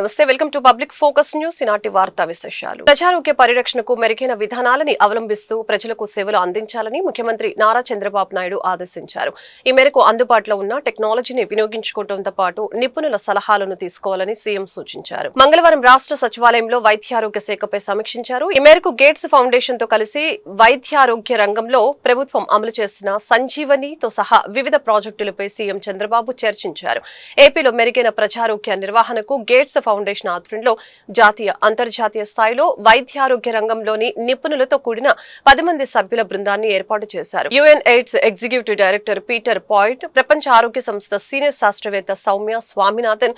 నమస్తే, welcome to public focus news. ఈనాటి వార్తా విశేషాలు. ప్రజారోగ్య పరిరక్షణకు మెరుగైన విధానాలని అవలంబిస్తూ ప్రజలకు సేవలు అందించాలని ముఖ్యమంత్రి నారా చంద్రబాబు నాయుడు ఆదేశించారు. ఈ మేరకు అందుబాటులో ఉన్న టెక్నాలజీని వినియోగించుకోవడంతో పాటు నిపుణుల సలహాలను తీసుకోవాలని సీఎం సూచించారు. మంగళవారం రాష్ట్ర సచివాలయంలో వైద్యారోగ్య శాఖపై సమీక్షించారు. ఈ మేరకు గేట్స్ ఫౌండేషన్ తో కలిసి వైద్యారోగ్య రంగంలో ప్రభుత్వం అమలు చేస్తున్న సంజీవనితో సహా వివిధ ప్రాజెక్టులపై సీఎం చంద్రబాబు చర్చించారు. ఏపీలో మెరుగైన ప్రజారోగ్య నిర్వహణకు గేట్స్ ఫౌండేషన్ ఆధ్వర్యంలో జాతీయ అంతర్జాతీయ స్థాయిలో వైద్యారోగ్య రంగంలోని నిపుణులతో కూడిన 10 మంది సభ్యుల బృందాన్ని ఏర్పాటు చేశారు. UN AIDS executive director Peter point, ప్రపంచ ఆరోగ్య సంస్థ సీనియర్ శాస్త్రవేత్త Soumya Swaminathan,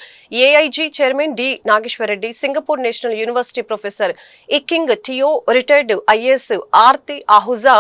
AIG chairman D Nageswara Reddy, Singapore national university professor ఇకింగ్ టియో, retired IAS Aarti Ahuja,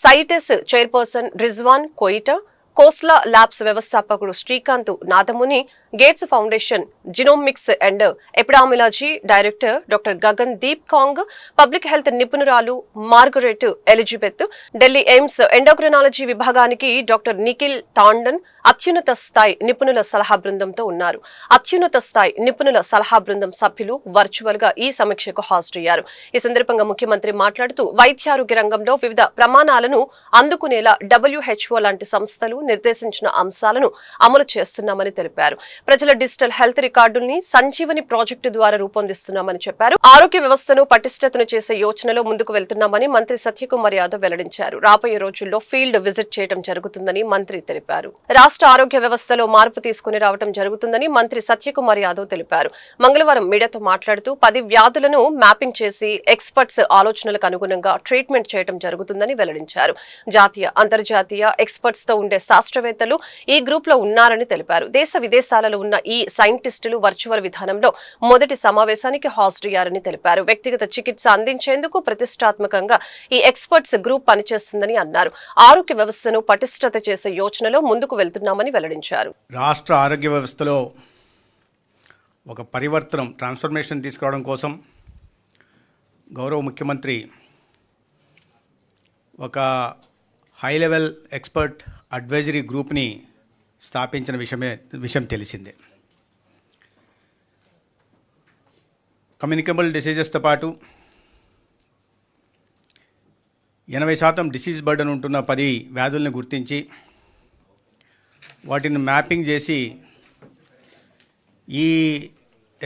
సైటెస్ chairperson Rizwan కోయిటా, Khosla labs వ్యవస్థాపకుడు Srikanth Nadamuni, gates foundation genomics and ఎపిడామిలాజీ director doctor Gagan Deep Kong, public health నిపుణురాలు Margaret Elizabeth, Delhi AIIMS endocrinology విభాగానికి doctor Nikhil Tandon అత్యున్నత స్థాయి నిపుణుల సలహా బృందంతో ఉన్నారు. అత్యున్నత స్థాయి నిపుణుల సలహా బృందం సభ్యులు వర్చువల్ గా ఈ సమీక్షకు హాజరయ్యారు. ఈ సందర్భంగా ముఖ్యమంత్రి మాట్లాడుతూ వైద్యారోగ్య రంగంలో వివిధ ప్రమాణాలను అందుకునేలా WHO లాంటి సంస్థలు నిర్దేశించిన అంశాలను అమలు చేస్తున్నామని తెలిపారు. ప్రజల డిజిటల్ హెల్త్ రికార్డుల్ని సంజీవని ప్రాజెక్టు ద్వారా రూపొందిస్తున్నామని చెప్పారు. ఆరోగ్య వ్యవస్థను పటిష్టతను చేసే యోచనలో ముందుకు వెళ్తున్నామని మంత్రి సత్యకుమార్ యాదవ్ వెల్లడించారు. రాబోయే రోజుల్లో ఫీల్డ్ విజిట్ చేయడం జరుగుతుందని మంత్రి తెలిపారు. రాష్ట్ర ఆరోగ్య వ్యవస్థలో మార్పు తీసుకుని రావడం జరుగుతుందని మంత్రి సత్యకుమార్ యాదవ్ తెలిపారు. మంగళవారం మీడియాతో మాట్లాడుతూ 10 వ్యాధులను మ్యాపింగ్ చేసి ఎక్స్పర్ట్స్ ఆలోచనలకు అనుగుణంగా ట్రీట్మెంట్ చేయడం జరుగుతుందని వెల్లడించారు. జాతీయ అంతర్జాతీయ ఎక్స్పర్ట్స్ తో ఉండే శాస్త్రవేత్తలు ఈ గ్రూప్ లో ఉన్నారని తెలిపారు. దేశ విదేశాలలో ఉన్న ఈ సైంటిస్టులు వర్చువల్ విధానంలో మొదటి సమావేశానికి హాజరయ్యారని తెలిపారు. వ్యక్తిగత చికిత్స అందించేందుకు ప్రతిష్టాత్మకంగా ఈ ఎక్స్పర్ట్స్ గ్రూప్ పనిచేస్తుందని అన్నారు. ఆరోగ్య వ్యవస్థను పటిష్టత చేసే యోచనలో ముందుకు వెళ్తున్నామని వెల్లడించారు. రాష్ట్ర ఆరోగ్య వ్యవస్థలో ఒక ట్రాన్స్ఫర్మేషన్ తీసుకురావడం కోసం గౌరవ ముఖ్యమంత్రి ఒక హై లెవెల్ ఎక్స్పర్ట్ అడ్వైజరీ గ్రూప్ని స్థాపించిన విషయం తెలిసిందే. కమ్యూనికబుల్ డిసీజెస్తో పాటు 80% డిసీజ్ బర్డన్ ఉంటున్న 10 వ్యాధుల్ని గుర్తించి వాటిని మ్యాపింగ్ చేసి ఈ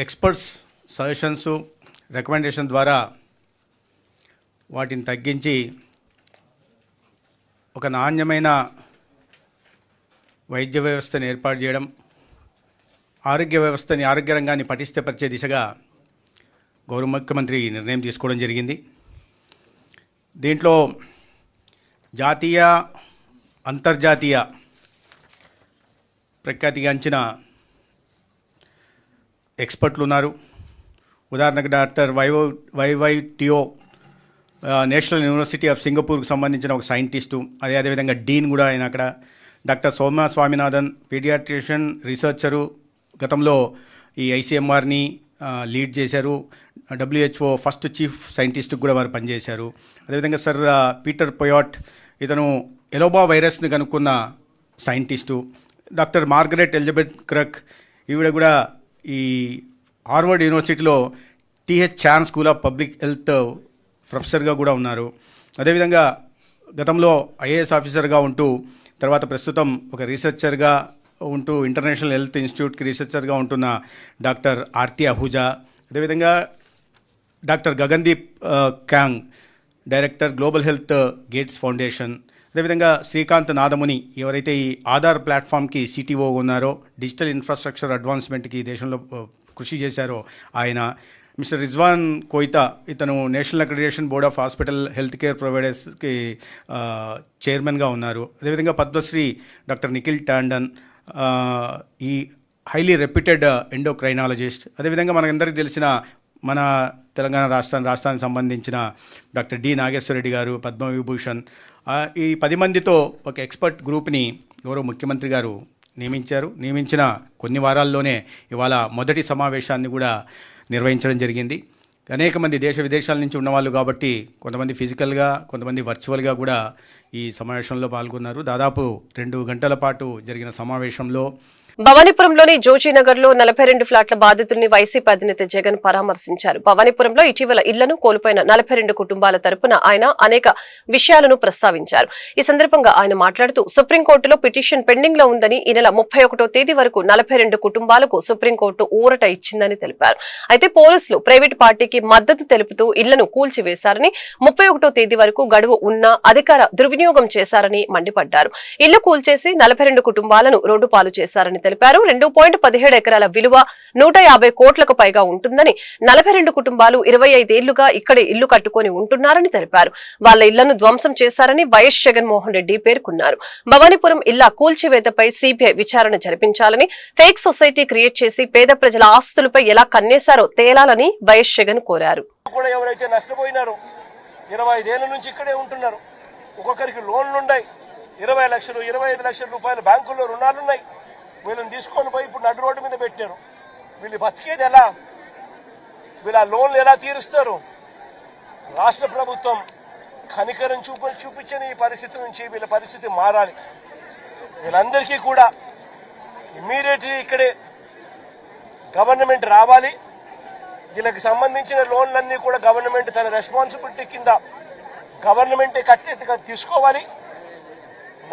ఎక్స్పర్ట్స్ సజెషన్స్ రికమెండేషన్ ద్వారా వాటిని తగ్గించి ఒక నాణ్యమైన వైద్య వ్యవస్థను ఏర్పాటు చేయడం, ఆరోగ్య రంగాన్ని పటిష్టపరిచే దిశగా గౌరవ ముఖ్యమంత్రి నిర్ణయం తీసుకోవడం జరిగింది. దీంట్లో జాతీయ అంతర్జాతీయ ప్రఖ్యాతిగాంచిన ఎక్స్పర్ట్లు ఉన్నారు. ఉదాహరణకు doctor YY Teo, national university of సింగపూర్కి సంబంధించిన ఒక సైంటిస్టు, అదేవిధంగా డీన్ కూడా ఆయన అక్కడ. Doctor Soumya Swaminathan, paediatrician researcher, గతంలో ఈ ICMRని లీడ్ చేశారు. WHO ఫస్ట్ చీఫ్ సైంటిస్ట్కి కూడా వారు పనిచేశారు. అదేవిధంగా సర్ పీటర్ పొయాట్, ఇతను ఎలోబా వైరస్ని కనుక్కున్న సైంటిస్టు. డాక్టర్ మార్గరెట్ ఎలిజబెత్ క్రక్, ఈవిడ కూడా ఈ హార్వర్డ్ యూనివర్సిటీలో TH Chan school of public health ప్రొఫెసర్గా కూడా ఉన్నారు. అదేవిధంగా గతంలో IAS ఆఫీసర్గా ఉంటూ తర్వాత ప్రస్తుతం ఒక రీసెర్చర్గా ఉంటూ ఇంటర్నేషనల్ హెల్త్ ఇన్స్టిట్యూట్కి రీసెర్చర్గా ఉంటున్న డాక్టర్ ఆర్తి అహూజా, అదేవిధంగా doctor Gagandeep Kang, director global health Gates foundation, అదేవిధంగా శ్రీకాంత్ నాదముని, ఎవరైతే ఈ ఆధార్ ప్లాట్ఫామ్కి CTO ఉన్నారో, డిజిటల్ ఇన్ఫ్రాస్ట్రక్చర్ అడ్వాన్స్మెంట్కి దేశంలో కృషి చేశారో ఆయన. మిస్టర్ రిజ్వాన్ కోయితా, ఇతను national accreditation board of hospital health care ప్రొవైడర్స్కి చైర్మన్గా ఉన్నారు. అదేవిధంగా పద్మశ్రీ డాక్టర్ నిఖిల్ టాండన్, ఈ హైలీ రెప్యూటెడ్ ఎండోక్రైనాలజిస్ట్. అదేవిధంగా మనకందరికీ తెలిసిన మన తెలంగాణ రాష్ట్రానికి సంబంధించిన డాక్టర్ డి నాగేశ్వరరెడ్డి గారు, పద్మవిభూషణ్. ఈ 10 మందితో ఒక ఎక్స్పర్ట్ గ్రూప్ని గౌరవ ముఖ్యమంత్రి గారు నియమించిన కొన్ని వారాల్లోనే ఇవాళ మొదటి సమావేశాన్ని కూడా నిర్వహించడం జరిగింది. అనేక మంది దేశ విదేశాల నుంచి ఉన్నవాళ్ళు కాబట్టి కొంతమంది ఫిజికల్గా, కొంతమంది వర్చువల్గా కూడా ఈ సమావేశంలో పాల్గొన్నారు. దాదాపు 2 గంటల పాటు జరిగిన సమావేశంలో భవానీపురంలోని జోజీనగర్ లో 42 ఫ్లాట్ల బాధితుల్ని వైసీపీ అధినేత జగన్ పరామర్శించారు. భవానీపురంలో ఇటీవల ఇళ్లను కోల్పోయిన 42 కుటుంబాల తరపున ఆయన అనేక విషయాలను ప్రస్తావించారు. ఈ సందర్భంగా ఆయన మాట్లాడుతూ సుప్రీంకోర్టులో పిటిషన్ పెండింగ్ లో ఉందని, ఈ నెల 31వ తేదీ వరకు 42 కుటుంబాలకు సుప్రీంకోర్టు ఊరట ఇచ్చిందని తెలిపారు. అయితే పోలీసులు ప్రైవేటు పార్టీకి మద్దతు తెలుపుతూ ఇళ్లను కూల్చివేశారని, 31వ తేదీ వరకు గడువు ఉన్నా అధికార దుర్వినియోగం చేశారని మండిపడ్డారు. ఇళ్లు కూల్చేసి 42 కుటుంబాలను రోడ్డు పాలు చేశారని తెలిపారు. 2.17 ఎకరాల విలువ 150 కోట్లకు పైగా ఉంటుందని, 42 కుటుంబాలు 25 ఏళ్లుగా ఇక్కడే ఇల్లు కట్టుకుని ఉంటున్నారని తెలిపారు. వాళ్ల ఇళ్లను ధ్వంసం చేశారని వైఎస్ జగన్మోహన్ రెడ్డి పేర్కొన్నారు. భవానీపురం ఇళ్ల కూల్చివేతపై సిబిఐ విచారణ జరిపించాలని, ఫేక్ సొసైటీ క్రియేట్ చేసి పేద ప్రజల ఆస్తులపై ఎలా కన్నేశారో తేలాలని వైఎస్ జగన్ కోరారు. ఎవరైతే నష్టపోయినారో 25 ఏళ్ల నుంచి ఇక్కడే ఉంటున్నారు. ఒక్కొక్కరికి లోన్లున్నాయి, 20 లక్షలు 25 లక్షల రూపాయల బ్యాంకుల్లో రుణాలున్నాయి. వీళ్ళని తీసుకొని పోయి ఇప్పుడు నడు రోడ్డు మీద పెట్టారు. వీళ్ళు బతికేది ఎలా? వీళ్ళ లోన్లు ఎలా తీరుస్తారు? రాష్ట్ర ప్రభుత్వం కనికరం చూపించని ఈ పరిస్థితి నుంచి వీళ్ళ పరిస్థితి మారాలి. వీళ్ళందరికీ కూడా ఇమ్మీడియట్లీ ఇక్కడే గవర్నమెంట్ రావాలి. వీళ్ళకి సంబంధించిన లోన్లన్నీ కూడా గవర్నమెంట్ తన రెస్పాన్సిబిలిటీ కింద గవర్నమెంటే కట్టేట్టుగా తీసుకోవాలి.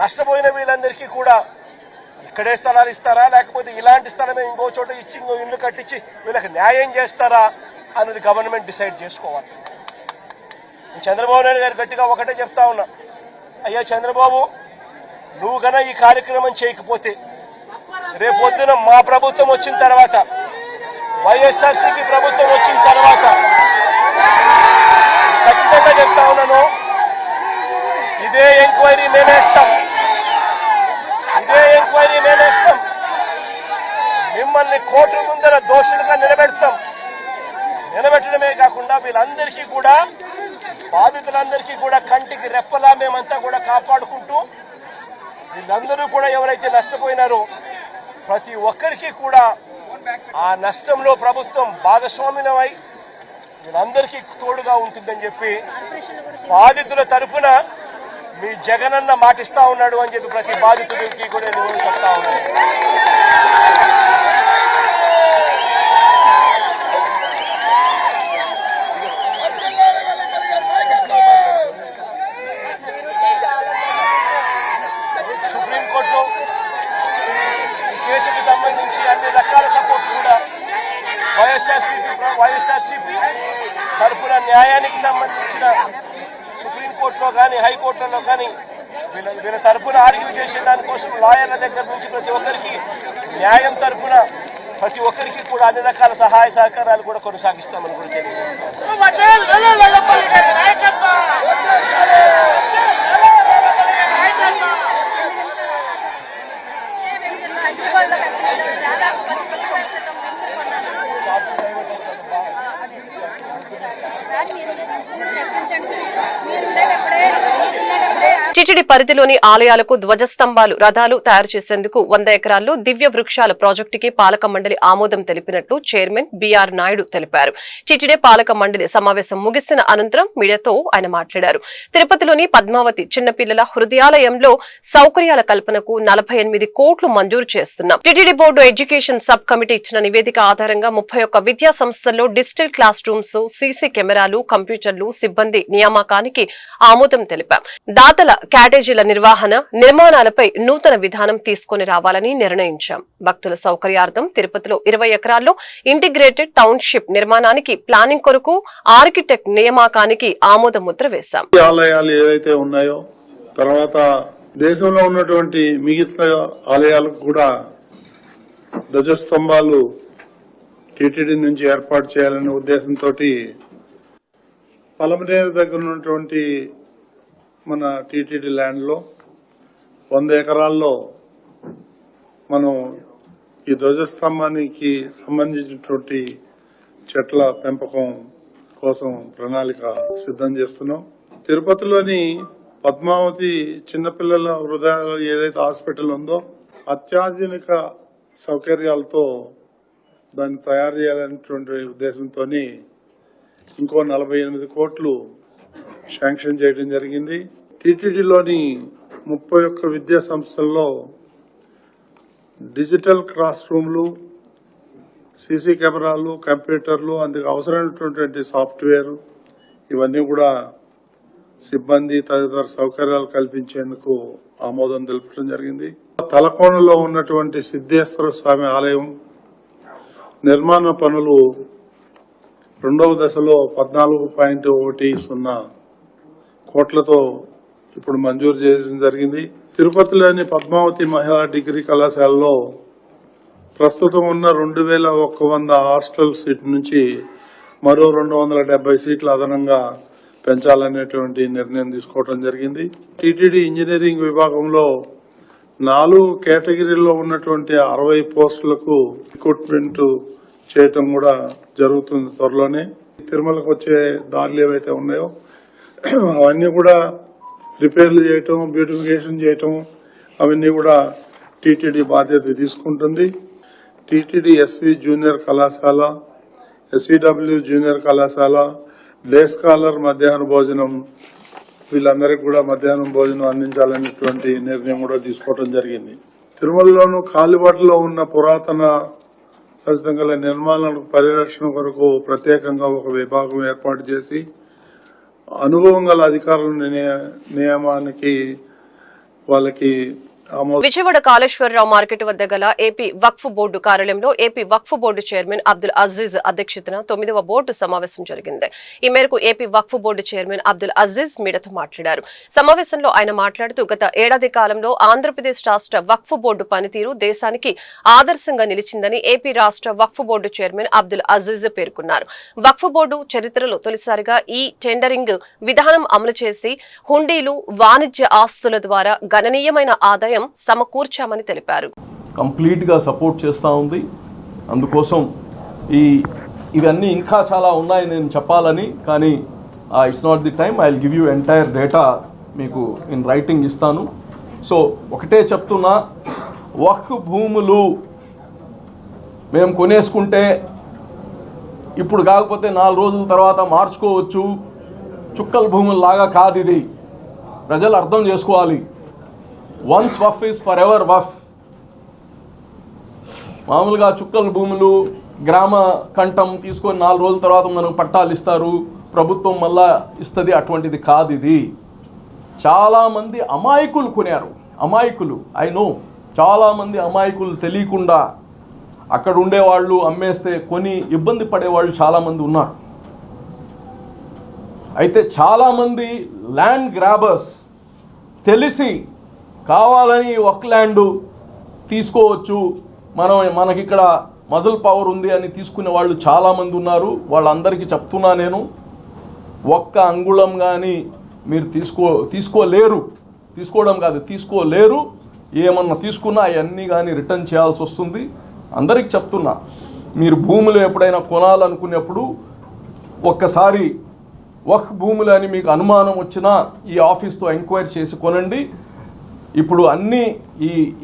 నష్టపోయిన వీళ్ళందరికీ కూడా ఇక్కడే స్థలాలు ఇస్తారా, లేకపోతే ఇలాంటి స్థలమే ఇంకో చోట ఇచ్చి ఇంకో ఇల్లు కట్టించి వీళ్ళకి న్యాయం చేస్తారా అన్నది గవర్నమెంట్ డిసైడ్ చేసుకోవాలి. చంద్రబాబు నాయుడు గారు గట్టిగా ఒకటే చెప్తా ఉన్నా, అయ్యా చంద్రబాబు, నువ్వు గన ఈ కార్యక్రమం చేయకపోతే రేపొద్దున మా ప్రభుత్వం వచ్చిన తర్వాత, వైఎస్ఆర్సీపీ ప్రభుత్వం వచ్చిన తర్వాత ఖచ్చితంగా చెప్తా ఉన్నాను, ఇదే ఎంక్వైరీ మేమేస్తాం, మిమ్మల్ని కోర్టు ముందర దోషులుగా నిలబెట్టడమే కాకుండా వీళ్ళందరికీ కూడా, బాధితులందరికీ కూడా కంటికి రెప్పలా మేమంతా కూడా కాపాడుకుంటూ, వీళ్ళందరూ కూడా ఎవరైతే నష్టపోయినారో ప్రతి ఒక్కరికి కూడా ఆ నష్టంలో ప్రభుత్వం భాగస్వామ్యమై వీళ్ళందరికీ తోడుగా ఉంటుందని చెప్పి బాధితుల తరఫున మీ జగనన్న మాటిస్తా ఉన్నాడు అని చెప్పి ప్రతి బాధితుడికి కూడా నేను చెప్తా ఉన్నాను. సుప్రీంకోర్టులో ఈ కేసుకు సంబంధించి అన్ని రకాల సపోర్ట్ కూడా వైఎస్ఆర్సీపీ తరఫున న్యాయానికి సంబంధించిన సుప్రీంకోర్టులో కానీ హైకోర్టులో కానీ వీళ్ళ తరఫున ఆర్గ్యూ చేసే దానికోసం లాయర్ల దగ్గర నుంచి ప్రతి ఒక్కరికి న్యాయం తరఫున ప్రతి ఒక్కరికి కూడా అన్ని రకాల సహాయ సహకారాలు కూడా కొనసాగిస్తామని కూడా టీటీడీ పరిధిలోని ఆలయాలకు ధ్వజస్తంభాలు, రథాలు తయారు చేసేందుకు 100 ఎకరాల్లో దివ్య వృక్షాల ప్రాజెక్టుకి పాలక మండలి ఆమోదం తెలిపినట్లు చైర్మన్ బిఆర్ నాయుడు తెలిపారు. టీటీడీ పాలక మండలి సమావేశం ముగిసిన అనంతరం మీడియాతో ఆయన మాట్లాడారు. తిరుపతిలోని పద్మావతి చిన్నపిల్లల హృదయాలయంలో సౌకర్యాల కల్పనకు 48 కోట్లు మంజూరు చేస్తున్నాం. TTD board education sub committee ఇచ్చిన నివేదిక ఆధారంగా 31 విద్యా సంస్థల్లో డిజిటల్ క్లాస్ రూమ్స్, సీసీ కెమెరాలు, కంప్యూటర్లు, సిబ్బంది నియామకానికి ఆమోదం తెలిపాం. దాతల క్యాటేజీల నిర్మాణాలపై నూతన విధానం తీసుకుని రావాలని నిర్ణయించాం. భక్తుల సౌకర్యార్థం తిరుపతిలో 20 ఎకరాల్లో ఇంటిగ్రేటెడ్ టౌన్షిప్ నిర్మాణానికి ప్లానింగ్ కొరకు ఆర్కిటెక్ట్ నియామకానికి ఆమోద ముద్ర వేశాం. ఆలయాలు ఏదైతే ఉన్నాయో, తర్వాత దేశంలో ఉన్నటువంటి మిగతా ఆలయాలకు కూడా ధ్వజస్తంభాలు టీటీడీ నుంచి ఏర్పాటు చేయాలనే ఉద్దేశంతో పలమనేరు దగ్గర ఉన్నటువంటి మన టీటీడీ ల్యాండ్ లో 100 ఎకరాల్లో మనం ఈ ధ్వజస్తంభానికి సంబంధించినటువంటి చెట్ల పెంపకం కోసం ప్రణాళిక సిద్ధం చేస్తున్నాం. తిరుపతిలోని పద్మావతి చిన్నపిల్లల హృదయాలు ఏదైతే హాస్పిటల్ ఉందో అత్యాధునిక సౌకర్యాలతో దాన్ని తయారు చేయాలనేటువంటి ఉద్దేశంతో ఇంకో 48 కోట్లు శాంక్షన్ చేయడం జరిగింది. టీటీడీలోని 31 విద్యా సంస్థల్లో డిజిటల్ క్లాస్ రూమ్లు, సీసీ కెమెరాలు, కంప్యూటర్లు, అందుకు అవసరమైనటువంటి సాఫ్ట్వేర్ ఇవన్నీ కూడా సిబ్బంది తదితర సౌకర్యాలు కల్పించేందుకు ఆమోదం తెలపడం జరిగింది. తలకోనలో ఉన్నటువంటి సిద్ధేశ్వర స్వామి ఆలయం నిర్మాణ పనులు 2వ దశలో 14.10 కోట్లతో ఇప్పుడు మంజూరు చేయడం జరిగింది. తిరుపతిలోని పద్మావతి మహిళా డిగ్రీ కళాశాలలో ప్రస్తుతం ఉన్న 2100 హాస్టల్ సీట్ నుంచి మరో 270 సీట్లు అదనంగా పెంచాలనేటువంటి నిర్ణయం తీసుకోవడం జరిగింది. టీటీడీ ఇంజనీరింగ్ విభాగంలో 4 కేటగిరీల్లో ఉన్నటువంటి 60 పోస్టులకు రిక్రూట్మెంట్ చేయటం కూడా జరుగుతుంది త్వరలోనే. తిరుమలకు వచ్చే దారులు ఏవైతే ఉన్నాయో అవన్నీ కూడా రిపేర్లు చేయటం, బ్యూటిఫికేషన్ చేయటం అవన్నీ కూడా టీటీడీ బాధ్యత తీసుకుంటుంది. టీటీడీ ఎస్వి జూనియర్ కళాశాల, ఎస్విడబ్ల్యూ జూనియర్ కళాశాల, డే స్కాలర్ మధ్యాహ్న భోజనం వీళ్ళందరికీ కూడా మధ్యాహ్నం భోజనం అందించాలనేటువంటి నిర్ణయం కూడా తీసుకోవడం జరిగింది. తిరుమలలోను కాలిబాటలో ఉన్న పురాతన గల నిర్మాణాల పరిరక్షణ కొరకు ప్రత్యేకంగా ఒక విభాగం ఏర్పాటు చేసి అనుభవం గల అధికారుల నియమానికి వాళ్ళకి విజయవాడ కాళేశ్వరరావు మార్కెట్ వద్ద గల ఏపీ వక్ఫ్ బోర్డు కార్యాలయంలో ఏపీ వక్ఫ్ బోర్డు చైర్మన్ అబ్దుల్ అజీజ్ అధ్యక్షతన 9వ బోర్డు సమావేశం జరిగింది. ఈ మేరకు ఏపీ వక్ఫ్ బోర్డు చైర్మన్ అబ్దుల్ అజీజ్ మీడియాతో మాట్లాడారు. సమావేశంలో ఆయన మాట్లాడుతూ గత ఏడాది కాలంలో ఆంధ్రప్రదేశ్ రాష్ట్ర వక్ఫ్ బోర్డు పనితీరు దేశానికి ఆదర్శంగా నిలిచిందని ఏపీ రాష్ట్ర వక్ఫ్ బోర్డు చైర్మన్ అబ్దుల్ అజీజ్ పేర్కొన్నారు. వక్ఫ్ బోర్డు చరిత్రలో తొలిసారిగా ఈ టెండరింగ్ విధానం అమలు చేసి హుండీలు, వాణిజ్య ఆస్తుల ద్వారా గణనీయమైన ఆదాయం సమకూర్చామని తెలిపారు. కంప్లీట్ గా సపోర్ట్ చేస్తూ ఉంది. అందుకోసం ఇవన్నీ ఇంకా చాలా ఉన్నాయి నేను చెప్పాలని, కానీ it's not the time. I will give you entire data మీకు ఇన్ రైటింగ్ ఇస్తాను. సో ఒకటే చెప్తున్నా, వక్ఫ్ భూములు మేము కొనేసుకుంటే ఇప్పుడు కాకపోతే 4 రోజుల తర్వాత మార్చుకోవచ్చు, చుక్కల భూముల్లాగా కాదు ఇది. ప్రజలు అర్థం చేసుకోవాలి. Once Waqf is for ever Waqf. మామూలుగా చుక్కల భూములు గ్రామ కంఠం తీసుకొని 4 రోజుల తర్వాత మనకు పట్టాలు ఇస్తారు, ప్రభుత్వం మళ్ళా ఇస్తుంది. అటువంటిది కాదు ఇది. చాలామంది అమాయకులు కొనారు. అమాయకులు, ఐ నో, చాలామంది అమాయకులు తెలియకుండా అక్కడ ఉండేవాళ్ళు అమ్మేస్తే కొని ఇబ్బంది పడేవాళ్ళు చాలామంది ఉన్నారు. అయితే చాలామంది ల్యాండ్ గ్రాబర్స్ తెలిసి కావాలని ఒక ల్యాండ్ తీసుకోవచ్చు, మనకిక్కడ మజల్ పవర్ ఉంది అని తీసుకునే వాళ్ళు చాలామంది ఉన్నారు. వాళ్ళందరికీ చెప్తున్నా నేను, ఒక్క అంగుళం కానీ మీరు తీసుకోలేరు. తీసుకోవడం కాదు, తీసుకోలేరు. ఏమన్నా తీసుకున్నా అవన్నీ కానీ రిటర్న్ చేయాల్సి వస్తుంది. అందరికి చెప్తున్నా, మీరు భూములు ఎప్పుడైనా కొనాలనుకునేప్పుడు ఒక్కసారి వక్ఫ్ భూములు అని మీకు అనుమానం వచ్చినా ఈ ఆఫీస్తో ఎంక్వైరీ చేసి కొనండి. ఇప్పుడు అన్నీ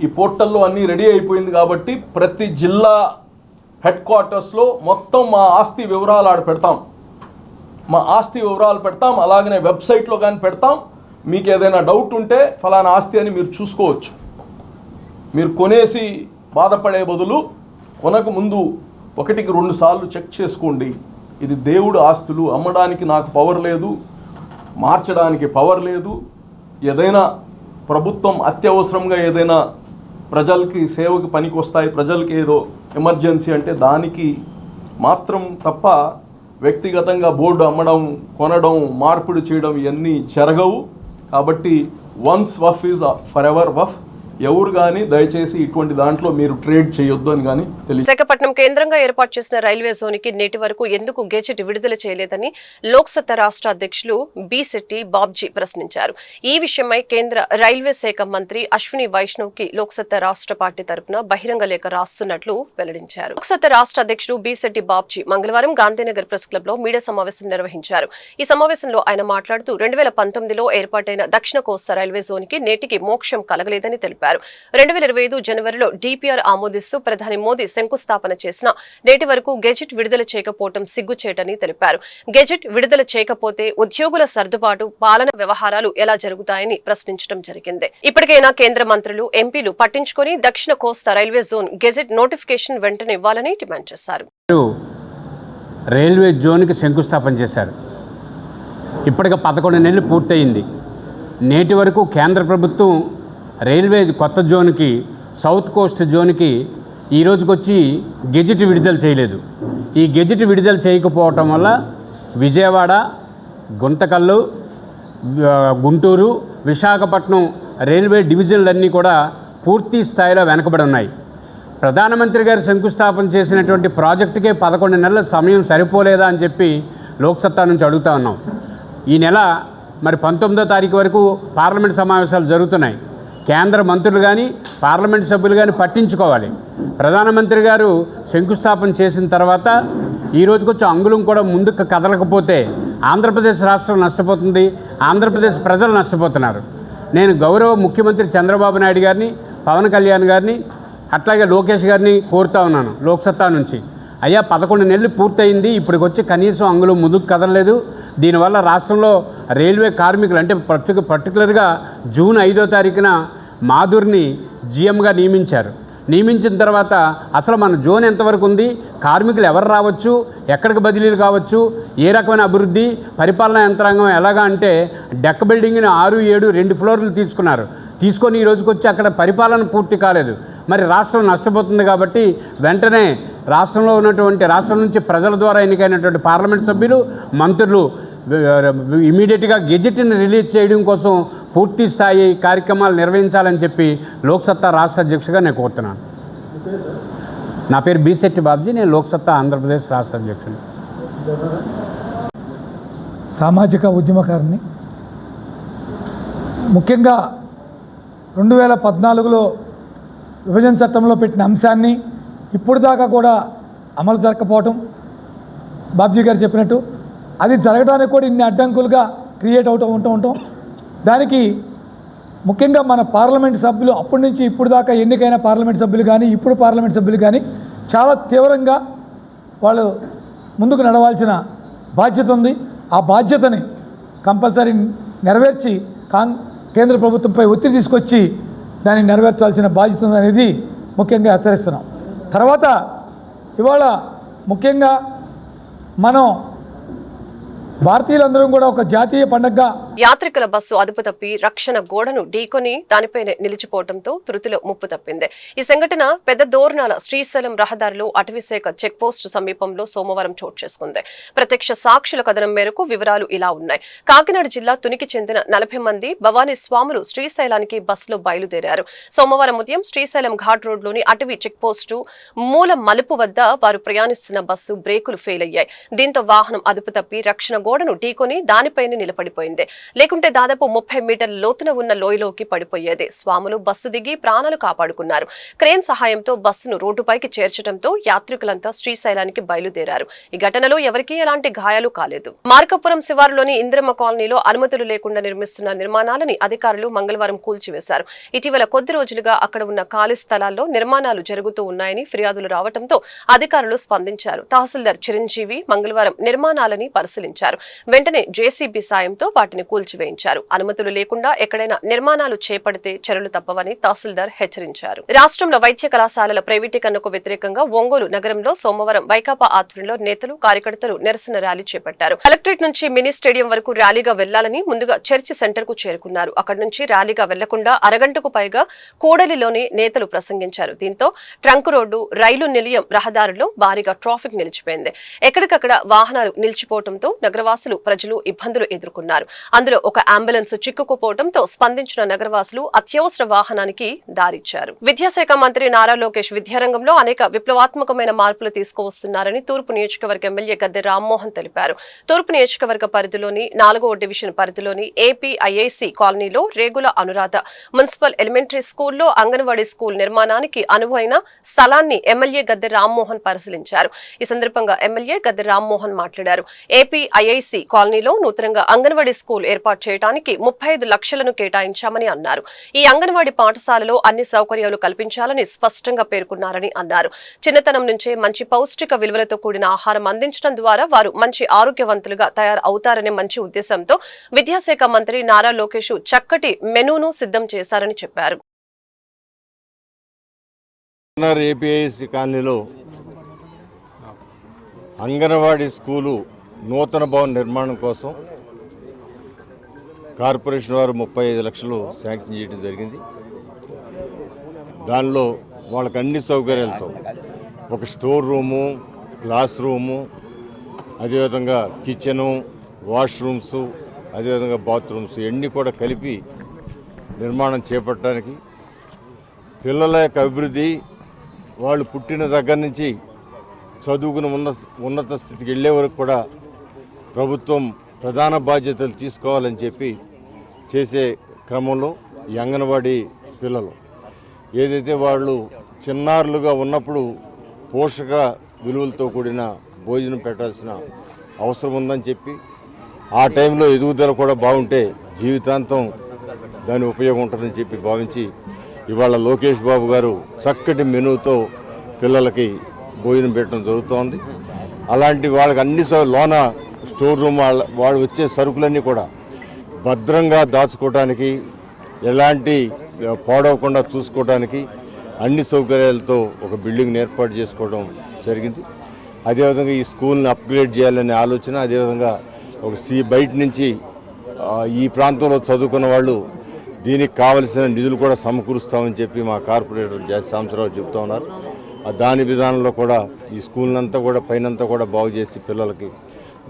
ఈ పోర్టల్లో అన్నీ రెడీ అయిపోయింది కాబట్టి ప్రతి జిల్లా హెడ్ క్వార్టర్స్లో మొత్తం మా ఆస్తి వివరాలు ఆడ పెడతాం. అలాగనే వెబ్సైట్లో కానీ పెడతాం. మీకు ఏదైనా డౌట్ ఉంటే ఫలానా ఆస్తి అని మీరు చూసుకోవచ్చు. మీరు కొనేసి బాధపడే బదులు కొనక ముందు 1కి 2 సార్లు చెక్ చేసుకోండి. ఇది దేవుడు ఆస్తులు. అమ్మడానికి నాకు పవర్ లేదు, మార్చడానికి పవర్ లేదు. ఏదైనా ప్రభుత్వం అత్యవసరంగా ఏదైనా ప్రజలకి సేవకి పనికి వస్తాయి, ప్రజలకి ఏదో ఎమర్జెన్సీ అంటే దానికి మాత్రం తప్ప వ్యక్తిగతంగా బోర్డు అమ్మడం, కొనడం, మార్పిడి చేయడం ఇవన్నీ జరగవు. కాబట్టి once Waqf is for ever Waqf. ఎవరు కానీ దయచేసి ఇటువంటి దాంట్లో మీరు ట్రేడ్ చేయొద్దు అని కానీ తెలియదు. విశాఖపట్నం కేంద్రంగా ఏర్పాటు చేసిన రైల్వే జోన్కి నేటి వరకు ఎందుకు గెజెట్ విడుదల చేయలేదని లోక్సత్తా రాష్ట్ర అధ్యక్షులు బి శెట్టి బాబ్జీ ప్రశ్నించారు. ఈ విషయమై కేంద్ర రైల్వే శాఖ మంత్రి అశ్విని వైష్ణవ్ కి లోక్సత్తా రాష్ట్ర పార్టీ తరపున బహిరంగ లేఖ రాస్తున్నట్లు వెల్లడించారు. లోక్సత్తా రాష్ట్ర అధ్యక్షుడు బి శెట్టి బాబ్జీ మంగళవారం గాంధీనగర్ ప్రెస్ క్లబ్ లో మీడియా సమావేశం నిర్వహించారు. ఈ సమావేశంలో ఆయన మాట్లాడుతూ 2019లో ఏర్పాటైన దక్షిణ కోస్తా రైల్వే జోన్కి నేటికి మోక్షం కలగలేదని తెలిపారు. తెలిపారు. 2025 జనవరిలో డిపిఆర్ ఆమోదిస్తూ ప్రధాని మోదీ శంకుస్థాపన చేసిన నేటి వరకు గెజిట్ విడుదల చేయకపోవడం సిగ్గుచేటని తెలిపారు. గెజిట్ విడుదల చేయకపోతే ఉద్యోగుల సర్దుబాటు, పాలన వ్యవహారాలు ఎలా జరుగుతాయని ప్రశ్నించడం జరిగింది. ఇప్పటికైనా కేంద్ర మంత్రులు, ఎంపీలు పట్టించుకొని దక్షిణ కోస్తా రైల్వే జోన్ గెజిట్ నోటిఫికేషన్ వెంటనే ఇవ్వాలని డిమాండ్ చేశారు. రైల్వే జోన్కి శంకుస్థాపన చేశారు. ఇప్పటికి 11 నెలలు పూర్తయింది. నేటి వరకు కేంద్ర ప్రభుత్వం రైల్వే కొత్త జోన్కి, సౌత్ కోస్ట్ జోన్కి ఈ రోజుకొచ్చి గెజిట్ విడుదల చేయలేదు. ఈ గెజిట్ విడుదల చేయకపోవటం వల్ల విజయవాడ, గుంతకల్లు, గుంటూరు, విశాఖపట్నం రైల్వే డివిజన్లన్నీ కూడా పూర్తి స్థాయిలో వెనకబడి ఉన్నాయి. ప్రధానమంత్రి గారు శంకుస్థాపన చేసినటువంటి ప్రాజెక్టుకే 11 నెలల సమయం సరిపోలేదా అని చెప్పి లోక్సత్తా నుంచి అడుగుతా ఉన్నాం. ఈ నెల మరి 19వ తారీఖు వరకు పార్లమెంట్ సమావేశాలు జరుగుతున్నాయి. కేంద్ర మంత్రులు కానీ, పార్లమెంట్ సభ్యులు కానీ పట్టించుకోవాలి. ప్రధానమంత్రి గారు శంకుస్థాపన చేసిన తర్వాత ఈ రోజుకొచ్చి అంగుళం కూడా ముందుకు కదలకపోతే ఆంధ్రప్రదేశ్ రాష్ట్రం నష్టపోతుంది, ఆంధ్రప్రదేశ్ ప్రజలు నష్టపోతున్నారు. నేను గౌరవ ముఖ్యమంత్రి చంద్రబాబు నాయుడు గారిని, పవన్ కళ్యాణ్ గారిని, అట్లాగే లోకేష్ గారిని కోరుతా ఉన్నాను లోక్సత్తా నుంచి. అయ్యా, 11 నెలలు పూర్తయింది, ఇప్పటికొచ్చి కనీసం అంగుళం ముందుకు కదలలేదు. దీనివల్ల రాష్ట్రంలో రైల్వే కార్మికులు అంటే పర్టికులర్గా జూన్ 5వ తారీఖున మాధుర్ని జీఎంగా నియమించిన తర్వాత అసలు మన జోన్ ఎంతవరకు ఉంది, కార్మికులు ఎవరు రావచ్చు, ఎక్కడికి బదిలీలు కావచ్చు, ఏ రకమైన అభివృద్ధి, పరిపాలనా యంత్రాంగం ఎలాగా అంటే డెక్ బిల్డింగ్ని 6, 7, 2 ఫ్లోర్లు తీసుకొని ఈ రోజుకి వచ్చి అక్కడ పరిపాలన పూర్తి కాలేదు. మరి రాష్ట్రం నష్టపోతుంది. కాబట్టి వెంటనే రాష్ట్రం నుంచి ప్రజల ద్వారా ఎన్నికైనటువంటి పార్లమెంట్ సభ్యులు, మంత్రులు ఇమీడియట్గా గెజిట్ని రిలీజ్ చేయడం కోసం పూర్తి స్థాయి కార్యక్రమాలు నిర్వహించాలని చెప్పి లోక్సత్తా రాష్ట్ర అధ్యక్షుడిగా నేను కోరుతున్నాను. నా పేరు బి శెట్టి బాబ్జీ, నేను లోక్సత్తా ఆంధ్రప్రదేశ్ రాష్ట్ర అధ్యక్షుడు. సామాజిక ఉద్యమకారిని. ముఖ్యంగా 2014లో విభజన చట్టంలో పెట్టిన అంశాన్ని ఇప్పుడు దాకా కూడా అమలు జరగకపోవటం, బాబ్జీ గారు చెప్పినట్టు అది జరగడానికి కూడా ఇన్ని అడ్డంకులుగా క్రియేట్ ఉంటాం. దానికి ముఖ్యంగా మన పార్లమెంట్ సభ్యులు అప్పటి నుంచి ఇప్పుడు దాకా ఎన్నికైన పార్లమెంట్ సభ్యులు కానీ, ఇప్పుడు పార్లమెంట్ సభ్యులు కానీ చాలా తీవ్రంగా వాళ్ళు ముందుకు నడవాల్సిన బాధ్యత ఉంది. ఆ బాధ్యతని కంపల్సరీ నెరవేర్చి కేంద్ర ప్రభుత్వంపై ఒత్తిడి తీసుకొచ్చి దాన్ని నెరవేర్చాల్సిన బాధ్యత అనేది ముఖ్యంగా హెచ్చరిస్తున్నాం. తర్వాత ఇవాళ ముఖ్యంగా మనం భారతీయులందరం కూడా ఒక జాతీయ పండుగగా యాత్రికుల బస్సు అదుపు తప్పి రక్షణ గోడను ఢీకొని దానిపైనే నిలిచిపోవడంతో తృతిలో ముప్పు తప్పింది. ఈ సంఘటన పెద్ద దోర్నాల శ్రీశైలం రహదారిలో అటవీశాఖ చెక్ పోస్ట్ సమీపంలో సోమవారం చోటు చేసుకుంది. ప్రత్యక్ష సాక్షుల కథనం మేరకు వివరాలు ఇలా ఉన్నాయి. కాకినాడ జిల్లా తునికి చెందిన 40 మంది భవానీ స్వాములు శ్రీశైలానికి బస్సులో బయలుదేరారు. సోమవారం ఉదయం శ్రీశైలం ఘాట్ రోడ్లోని అటవీ చెక్ పోస్టు మూల మలుపు వద్ద వారు ప్రయాణిస్తున్న బస్సు బ్రేకులు ఫెయిల్ అయ్యాయి. దీంతో వాహనం అదుపు తప్పి రక్షణ గోడను ఢీకొని దానిపైనే నిలబడిపోయింది. లేకుంటే దాదాపు 30 మీటర్ల లోతున ఉన్న లోయలోకి పడిపోయేది. స్వాములు బస్సు దిగి ప్రాణాలు కాపాడుకున్నారు. క్రేన్ సహాయంతో బస్సును రోడ్డుపైకి చేర్చడంతో యాత్రికులంతా శ్రీశైలానికి బయలుదేరారు. ఈ ఘటనలో ఎవరికీ ఎలాంటి గాయాలు కాలేదు. మార్కాపురం శివారులోని ఇంద్రమ్మ కాలనీలో అనుమతులు లేకుండా నిర్మిస్తున్న నిర్మాణాలని అధికారులు మంగళవారం కూల్చివేశారు. ఇటీవల కొద్ది రోజులుగా అక్కడ ఉన్న ఖాళీ స్థలాల్లో నిర్మాణాలు జరుగుతూ ఉన్నాయని ఫిర్యాదులు రావడంతో అధికారులు స్పందించారు. తహసీల్దార్ చిరంజీవి మంగళవారం నిర్మాణాలని పరిశీలించారు. వెంటనే జేసీబీ సాయంతో వాటిని కూల్చివేయించారు. అనుమతులు లేకుండా ఎక్కడైనా నిర్మాణాలు చేపడితే చర్యలు తప్పవని తహసీల్దార్ హెచ్చరించారు. రాష్ట్రంలో వైద్య కళాశాలల ప్రైవేటీకరణకు వ్యతిరేకంగా ఒంగోలు నగరంలో సోమవారం వైకాపా ఆధ్వర్యంలో నేతలు, కార్యకర్తలు నిరసన ర్యాలీ చేపట్టారు. కలెక్టరేట్ నుంచి మినీ స్టేడియం వరకు ర్యాలీగా వెళ్లాలని ముందుగా చర్చి సెంటర్ కు చేరుకున్నారు. అక్కడి నుంచి ర్యాలీగా వెళ్లకుండా అరగంటకు పైగా కూడలిలోని నేతలు ప్రసంగించారు. దీంతో ట్రంక్ రోడ్డు, రైలు నిలయం రహదారుల్లో భారీగా ట్రాఫిక్ నిలిచిపోయింది. ఎక్కడికక్కడ వాహనాలు నిలిచిపోవడంతో నగరవాసులు, ప్రజలు ఇబ్బందులు ఎదుర్కొన్నారు. అందులో ఒక అంబులెన్స్ చిక్కుకుపోవడంతో స్పందించిన నగరవాసులు అత్యవసర వాహనానికి దారిచ్చారు. విద్యాశాఖ మంత్రి నారా లోకేష్ విద్యారంగంలో అనేక విప్లవాత్మకమైన మార్పులు తీసుకువస్తున్నారని తూర్పు నియోజకవర్గ ఎమ్మెల్యే గద్దె రామ్మోహన్ తెలిపారు. తూర్పు నియోజకవర్గ పరిధిలోని 4వ డివిజన్ పరిధిలోని ఏపీఐఐసి కాలనీలో రేగుల అనురాధ మున్సిపల్ ఎలిమెంటరీ స్కూల్లో అంగన్వాడీ స్కూల్ నిర్మాణానికి అనువైన స్థలాన్ని ఎమ్మెల్యే గద్దె రామ్మోహన్ పరిశీలించారు. ఈ సందర్భంగా ఎమ్మెల్యే గద్దె రామ్మోహన్ మాట్లాడారు. ఏపీఐఐసి జేఐసీ కాలనీలో నూతనంగా అంగన్వాడీ స్కూల్ ఏర్పాటు చేయడానికి 35 లక్షలను కేటాయించామని అన్నారు. ఈ అంగన్వాడీ పాఠశాలలో అన్ని సౌకర్యాలు కల్పించాలని స్పష్టంగా పేర్కొన్నారని అన్నారు. చిన్నతనం నుంచే మంచి పౌష్టిక విలువలతో కూడిన ఆహారం అందించడం ద్వారా వారు మంచి ఆరోగ్యవంతులుగా తయారు అవుతారనే మంచి ఉద్దేశంతో విద్యాశాఖ మంత్రి నారా లోకేష్ చక్కటి మెనూను సిద్ధం చేశారని చెప్పారు. ఏపీఐసి కాలనీలో అంగన్వాడీ స్కూలు నూతన భవన నిర్మాణం కోసం కార్పొరేషన్ వారు 35 లక్షలు శాంక్షన్ చేయడం జరిగింది. దానిలో వాళ్ళకి అన్ని సౌకర్యాలతో ఒక స్టోర్ రూము, క్లాస్ రూము, అదేవిధంగా కిచెను, వాష్రూమ్స్, అదేవిధంగా బాత్రూమ్స్ ఇవన్నీ కూడా కలిపి నిర్మాణం చేపట్టడానికి పిల్లల యొక్క అభివృద్ధి వాళ్ళు పుట్టిన దగ్గర నుంచి చదువుకుని ఉన్నత స్థితికి వెళ్ళే వరకు కూడా ప్రభుత్వం ప్రధాన బాధ్యతలు తీసుకోవాలని చెప్పి చేసే క్రమంలో ఈ అంగన్వాడీ పిల్లలు ఏదైతే వాళ్ళు చిన్నారులుగా ఉన్నప్పుడు పోషక విలువలతో కూడిన భోజనం పెట్టాల్సిన అవసరం ఉందని చెప్పి ఆ టైంలో ఎదుగుదల కూడా బాగుంటే జీవితాంతం దాని ఉపయోగం ఉంటుందని చెప్పి భావించి ఇవాళ లోకేష్ బాబు గారు చక్కటి మెనూతో పిల్లలకి భోజనం పెట్టడం జరుగుతోంది. అలాంటి వాళ్ళకి అన్ని లోన స్టోర్ రూమ్ వాళ్ళు వచ్చే సరుకులన్నీ కూడా భద్రంగా దాచుకోవడానికి, ఎలాంటి పాడవకుండా చూసుకోవడానికి అన్ని సౌకర్యాలతో ఒక బిల్డింగ్ని ఏర్పాటు చేసుకోవడం జరిగింది. అదేవిధంగా ఈ స్కూల్ని అప్గ్రేడ్ చేయాలనే ఆలోచన, అదేవిధంగా ఒక బయట నుంచి ఈ ప్రాంతంలో చదువుకున్న వాళ్ళు దీనికి కావలసిన నిధులు కూడా సమకూరుస్తామని చెప్పి మా కార్పొరేటర్ జాతి సాంబశివరావు చెప్తా ఉన్నారు. దాని విధానంలో కూడా ఈ స్కూల్నంతా కూడా పైనంతా కూడా బాగు చేసి పిల్లలకి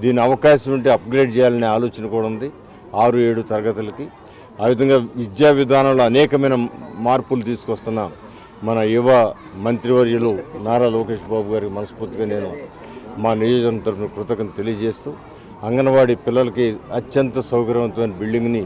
దీని అవకాశం ఉంటే అప్గ్రేడ్ చేయాలనే ఆలోచన కూడా ఉంది 6-7 తరగతులకి. ఆ విధంగా విద్యా విధానంలో అనేకమైన మార్పులు తీసుకొస్తున్న మన యువ మంత్రివర్యులు నారా లోకేష్ బాబు గారికి మనస్ఫూర్తిగా నేను మా నియోజకవర్గం తరఫున కృతజ్ఞతలు తెలియజేస్తూ అంగన్వాడీ పిల్లలకి అత్యంత సౌకర్యవంతమైన బిల్డింగ్ని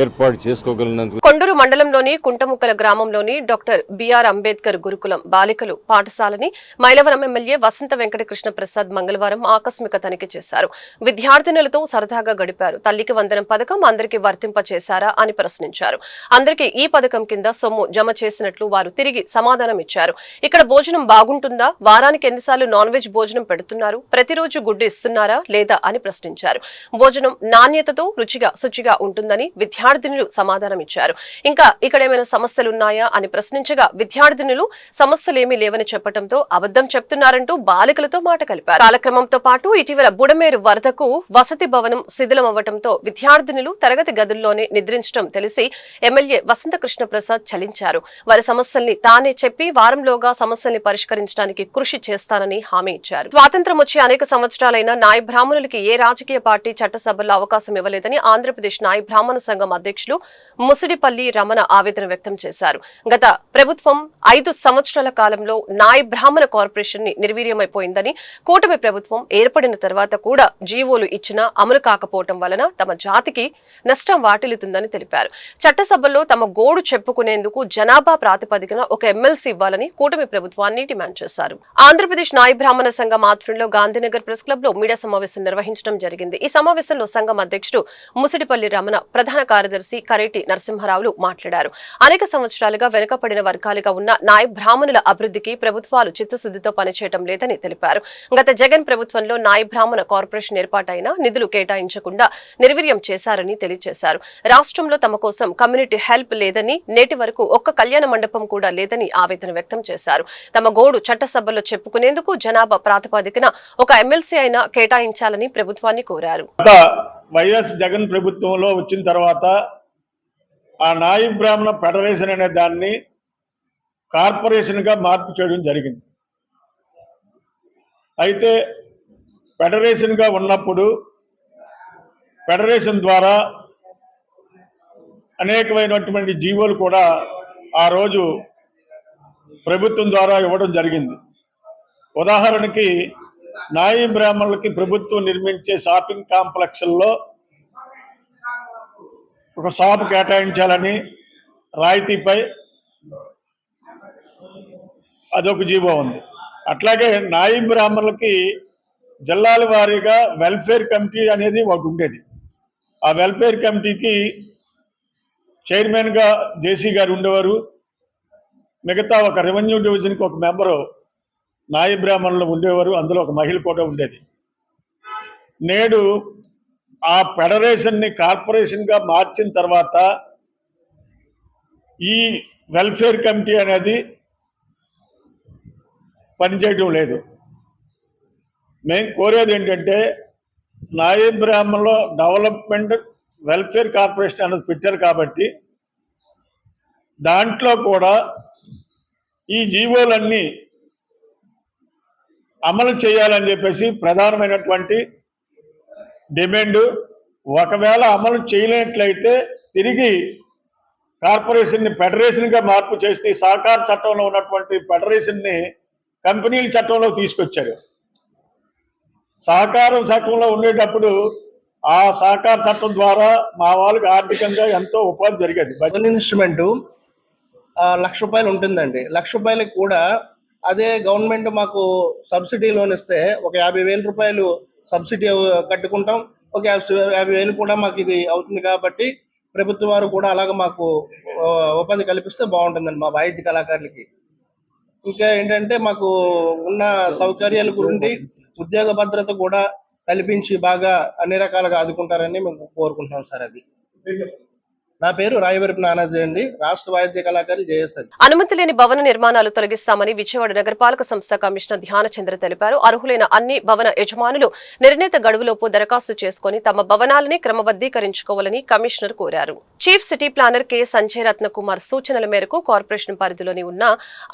ఏర్పాటు చేసుకోగలిగినందుకు కొండూరు మండలంలోని కుంటముక్కల గ్రామంలోని డాక్టర్ బిఆర్ అంబేద్కర్ గురుకులం బాలికలు పాఠశాలని మైలవరం ఎమ్మెల్యే వసంత వెంకట కృష్ణ ప్రసాద్ మంగళవారం ఆకస్మిక తనిఖీ చేశారు. విద్యార్థినులతో సరదాగా గడిపారు. తల్లికి వందనం పథకం అందరికీ వర్తింప చేశారా అని ప్రశ్నించారు. అందరికీ ఈ పథకం కింద సొమ్ము జమ చేసినట్లు వారు తిరిగి సమాధానం ఇచ్చారు. ఇక్కడ భోజనం బాగుంటుందా? వారానికి ఎన్నిసార్లు నాన్ వెజ్ భోజనం పెడుతున్నారు? ప్రతిరోజు గుడ్డు ఇస్తున్నారా లేదా అని ప్రశ్నించారు. భోజనం నాణ్యతతో రుచిగా శుచిగా ఉంటుందని విద్యార్థినులు సమాధానం ఇచ్చారు. ఇంకా ఇక్కడ ఏమైనా సమస్యలున్నాయా అని ప్రశ్నించగా విద్యార్థినులు సమస్యలేమీ లేవని చెప్పడంతో అబద్ధం చెప్తున్నారంటూ బాలికలతో మాట కలిపారు. కాలక్రమంతో పాటు ఇటీవల బుడమేరు వరదకు వసతి భవనం శిథిలం అవ్వడంతో విద్యార్థినులు తరగతి గదుల్లోనే నిద్రించడం తెలిసి ఎమ్మెల్యే వసంత కృష్ణ ప్రసాద్ చలించారు. వారి సమస్యల్ని తానే చెప్పి వారంలోగా సమస్యల్ని పరిష్కరించడానికి కృషి చేస్తానని హామీ ఇచ్చారు. స్వాతంత్ర్యం వచ్చి అనేక సంవత్సరాలైన నాయ బ్రాహ్మణులకి ఏ రాజకీయ పార్టీ చట్టసభల్లో అవకాశం ఇవ్వలేదని ఆంధ్రప్రదేశ్ నాయ బ్రాహ్మణ సంఘం అధ్యక్షులు ముసిడిపల్లి రమణ ఆవేదన వ్యక్తం చేశారు. గత ప్రభుత్వం 5 సంవత్సరాల కాలంలో నాయ బ్రాహ్మణ కార్పొరేషన్ ని నిర్వీర్యమైపోయిందని, కూటమి ప్రభుత్వం ఏర్పడిన తర్వాత కూడా జీవోలు ఇచ్చినా అమలు కాకపోవడం వలన తమ జాతికి నష్టం వాటిల్లుతుందని తెలిపారు. చట్టసభల్లో తమ గోడు చెప్పుకునేందుకు జనాభా ప్రాతిపదికన ఒక ఎమ్మెల్సీ ఇవ్వాలని కూటమి ప్రభుత్వాన్ని డిమాండ్ చేశారు. ఆంధ్రప్రదేశ్ నాయ బ్రాహ్మణ సంఘం ఆధ్వర్యంలో గాంధీనగర్ ప్రెస్ క్లబ్ లో మీడియా సమావేశం నిర్వహించడం జరిగింది. ఈ సమావేశంలో సంఘం అధ్యక్షుడు ముసిడిపల్లి రమణ, ప్రధాన కార్యదర్శి కరేటి నరసింహారావులు మాట్లాడారు. అనేక సంవత్సరాలుగా వెనుకబడిన వర్గాలుగా ఉన్న నాయ బ్రాహ్మణుల అభివృద్ధికి ప్రభుత్వాలు చిత్తశుద్ధితో పనిచేయడం లేదని తెలిపారు. గత జగన్ ప్రభుత్వంలో నాయ బ్రాహ్మణ కార్పొరేషన్ ఏర్పాటైనా నిధులు కేటాయించకుండా నిర్వీర్యం చేశారని తెలియజేశారు. రాష్ట్రంలో తమ కోసం కమ్యూనిటీ హెల్ప్ లేదని, నేటి వరకు ఒక్క కళ్యాణ మండపం కూడా లేదని ఆవేదన వ్యక్తం చేశారు. తమ గోడు చట్టసభల్లో చెప్పుకునేందుకు జనాభా ప్రాతిపదికన ఒక ఎమ్మెల్సీ అయినా కేటాయించాలని ప్రభుత్వాన్ని కోరారు. వైఎస్ జగన్ ప్రభుత్వంలో వచ్చిన తర్వాత ఆ నాయ బ్రాహ్మణ ఫెడరేషన్ అనే దాన్ని కార్పొరేషన్గా మార్పు చేయడం జరిగింది. అయితే ఫెడరేషన్గా ఉన్నప్పుడు ఫెడరేషన్ ద్వారా అనేకమైనటువంటి జీవోలు కూడా ఆ రోజు ప్రభుత్వం ద్వారా ఇవ్వడం జరిగింది. ఉదాహరణకి నాయ బ్రాహ్మణులకి ప్రభుత్వం నిర్మించే షాపింగ్ కాంప్లెక్స్ల్లో ఒక షాపు కేటాయించాలని రాయితీపై అదొక జీవో ఉంది. అట్లాగే నాయ బ్రాహ్మణులకి జిల్లాల వారీగా వెల్ఫేర్ కమిటీ అనేది ఒకటి ఉండేది. ఆ వెల్ఫేర్ కమిటీకి చైర్మన్గా జేసీ గారు ఉండేవారు. మిగతా ఒక రెవెన్యూ డివిజన్కి ఒక మెంబరు నాయి బ్రాహ్మణులు ఉండేవారు. అందులో ఒక మహిళ కూడా ఉండేది. నేడు ఆ ఫెడరేషన్ని కార్పొరేషన్గా మార్చిన తర్వాత ఈ వెల్ఫేర్ కమిటీ అనేది పనిచేయడం లేదు. మేము కోరేది ఏంటంటే నాయి బ్రాహ్మణులో డెవలప్మెంట్ వెల్ఫేర్ కార్పొరేషన్ అనేది పెట్టారు కాబట్టి దాంట్లో కూడా ఈ జీవోలన్నీ అమలు చేయాలని చెప్పేసి ప్రధానమైనటువంటి డిమాండ్. ఒకవేళ అమలు చేయలేనట్లయితే తిరిగి కార్పొరేషన్ని ఫెడరేషన్గా మార్పు చేస్తే సహకార చట్టంలో ఉన్నటువంటి ఫెడరేషన్ని కంపెనీల చట్టంలో తీసుకొచ్చారు. సహకార చట్టంలో ఉండేటప్పుడు ఆ సహకార చట్టం ద్వారా మా వాళ్ళకి ఆర్థికంగా ఎంతో ఉపాధి జరిగేది. బజెట్ ఇన్స్ట్రుమెంటు ₹1,00,000 ఉంటుందండి. ₹1,00,000 కూడా అదే గవర్నమెంట్ మాకు సబ్సిడీ లోన్ ఇస్తే ఒక ₹50,000 సబ్సిడీ కట్టుకుంటాం. ఒక 50,000 కూడా మాకు ఇది అవుతుంది కాబట్టి ప్రభుత్వం వారు కూడా అలాగ మాకు ఉపాధి కల్పిస్తే బాగుంటుందండి మా వాయిద్య కళాకారులకి. ఇంకా ఏంటంటే మాకు ఉన్న సౌకర్యాల గురించి ఉద్యోగ భద్రత కూడా కల్పించి బాగా అన్ని రకాలుగా ఆదుకుంటారని మేము కోరుకుంటున్నాం సార్. అది నా పేరు రాయవరపు నానాజీ అండి, రాష్ట్ర వాయిద్య కళాకారులు జేఎస్ఎల్. అనుమతి లేని భవన నిర్మాణాలు తొలగిస్తామని విజయవాడ నగరపాలక సంస్థ కమిషనర్ ధ్యానచంద్ర తెలిపారు. అర్హులైన అన్ని భవన యజమానులు నిర్ణీత గడువులోపు దరఖాస్తు చేసుకుని తమ భవనాలని క్రమబద్దీకరించుకోవాలని కమిషనర్ కోరారు. Chief city planner K Sanjay Ratna Kumar సూచనల మేరకు కార్పొరేషన్ పరిధిలోని ఉన్న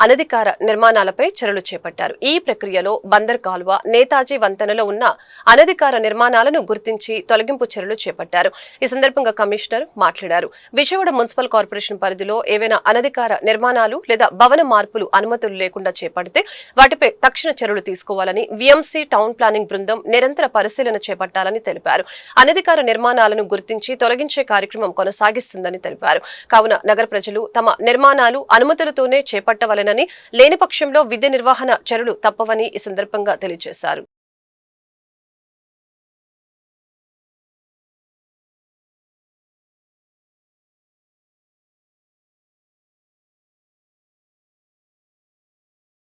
అనధికార నిర్మాణాలపై చర్యలు చేపట్టారు. ఈ ప్రక్రియలో బందర్ కాల్వ, నేతాజీ వంతెనలో ఉన్న అనధికార నిర్మాణాలను గుర్తించి తొలగింపు చర్యలు చేపట్టారు. ఈ సందర్భంగా కమిషనర్ మాట్లాడారు. విజయవాడ మున్సిపల్ కార్పొరేషన్ పరిధిలో ఏవైనా అనధికార నిర్మాణాలు లేదా భవన మార్పులు అనుమతులు లేకుండా చేపడితే వాటిపై తక్షణ చర్యలు తీసుకోవాలని విఎంసీ టౌన్ ప్లానింగ్ బృందం నిరంతర పరిశీలన చేపట్టాలని తెలిపారు. అనధికార నిర్మాణాలను గుర్తించి తొలగించే కార్యక్రమం కొనసాగిస్తుందని తెలిపారు. కావున నగర ప్రజలు తమ నిర్మాణాలు అనుమతులతోనే చేపట్టవలెనని, లేని పక్షంలో విధి నిర్వహణ చర్యలు తప్పవని ఈ సందర్భంగా తెలియజేశారు.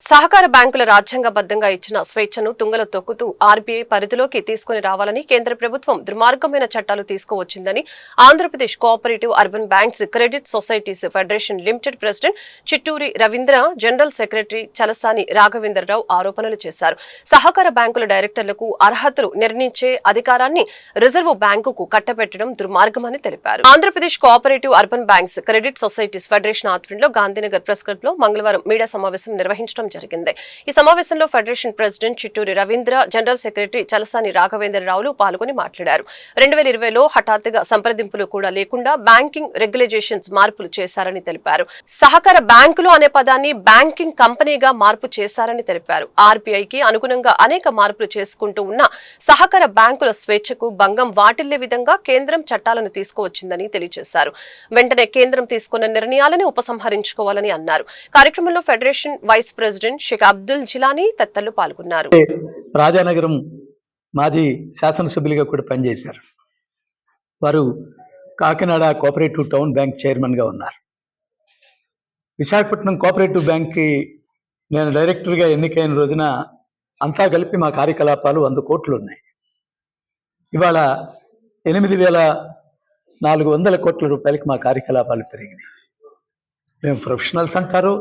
సహకార బ్యాంకుల రాజ్యాంగబద్దంగా ఇచ్చిన స్వేచ్ఛను తుంగలో తొక్కుతూ ఆర్బీఐ పరిధిలోకి తీసుకుని రావాలని కేంద్ర ప్రభుత్వం దుర్మార్గమైన చట్టాలు తీసుకువచ్చిందని Andhra Pradesh cooperative urban banks credit societies federation limited president Chitturi Ravindra, general secretary Chalasani Raghavendra Rao ఆరోపణలు చేశారు. సహకార బ్యాంకుల డైరెక్టర్లకు అర్హతలు నిర్ణయించే అధికారాన్ని రిజర్వు బ్యాంకుకు కట్టబెట్టడం దుర్మార్గమని తెలిపారు. Andhra Pradesh cooperative urban banks credit societies federation ఆధ్వర్యంలో గాంధీనగర్ ప్రెస్ క్లబ్ లో మంగళవారం మీడియా సమావేశం నిర్వహించడం జరిగింది. ఈ సమావేశంలో federation president Chitturi Ravindra, general secretary Chalasani రాఘవేంద్రరావులు పాల్గొని మాట్లాడారు. 2020లో హఠాత్తుగా సంప్రదింపులు కూడా లేకుండా బ్యాంకింగ్ రెగ్యులేషన్స్ మార్పులు చేశారని తెలిపారు. సహకార బ్యాంకులు అనే పదాన్ని బ్యాంకింగ్ కంపెనీగా మార్పు చేశారని తెలిపారు. ఆర్బీఐకి అనుగుణంగా అనేక మార్పులు చేసుకుంటూ ఉన్న సహకార బ్యాంకుల స్వేచ్ఛకు భంగం వాటిల్లే విధంగా కేంద్రం చట్టాలను తీసుకువచ్చిందని తెలియజేశారు. వెంటనే కేంద్రం తీసుకున్న నిర్ణయాలను ఉపసంహరించుకోవాలని అన్నారు. కార్యక్రమంలో federation vice president Sheikh Abdul Jilani తదితరులు పాల్గొన్నారు. రాజానగరం మాజీ శాసనసభ్యులుగా కూడా పనిచేశారు. వారు కాకినాడ కోఆపరేటివ్ టౌన్ బ్యాంక్ చైర్మన్గా ఉన్నారు. విశాఖపట్నం కోఆపరేటివ్ బ్యాంక్కి నేను డైరెక్టర్గా ఎన్నికైన రోజున అంతా కలిపి మా కార్యకలాపాలు 100 కోట్లు ఉన్నాయి. ఇవాళ 8,400 కోట్ల రూపాయలకి మా కార్యకలాపాలు పెరిగినాయి. మేము ప్రొఫెషనల్స్ అంటారు,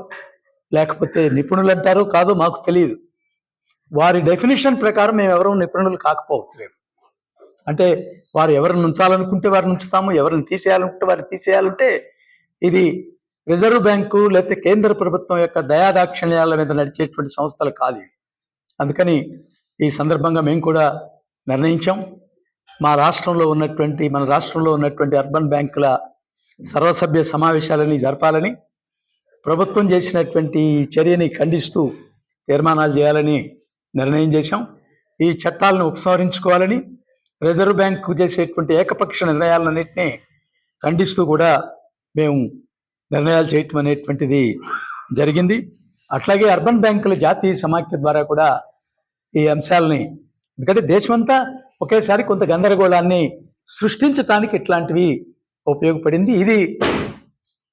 లేకపోతే నిపుణులు అంటారు, కాదు మాకు తెలియదు. వారి డెఫినేషన్ ప్రకారం మేము ఎవరూ నిపుణులు కాకపోవచ్చు. అంటే వారు ఎవరిని ఉంచాలనుకుంటే వారిని ఉంచుతాము, ఎవరిని తీసేయాలనుకుంటే వారిని తీసేయాలంటే ఇది రిజర్వ్ బ్యాంకు లేకపోతే కేంద్ర ప్రభుత్వం యొక్క దయాదాక్షిణ్యాల మీద నడిచేటువంటి సంస్థలు కాదు. అందుకని ఈ సందర్భంగా మేము కూడా నిర్ణయించాం. మన రాష్ట్రంలో ఉన్నటువంటి అర్బన్ బ్యాంకుల సర్వసభ్య సమావేశాలని జరపాలని, ప్రభుత్వం చేసినటువంటి చర్యని ఖండిస్తూ తీర్మానాలు చేయాలని నిర్ణయం చేశాం. ఈ చట్టాలను ఉపసంహరించుకోవాలని, రిజర్వ్ బ్యాంకు చేసేటువంటి ఏకపక్ష నిర్ణయాలన్నింటినీ ఖండిస్తూ కూడా మేము నిర్ణయాలు చేయటం అనేటువంటిది జరిగింది. అట్లాగే అర్బన్ బ్యాంకుల జాతీయ సమాఖ్య ద్వారా కూడా ఈ అంశాలని ఎందుకంటే దేశమంతా ఒకేసారి కొంత గందరగోళాన్ని సృష్టించడానికి ఇట్లాంటివి ఉపయోగపడింది. ఇది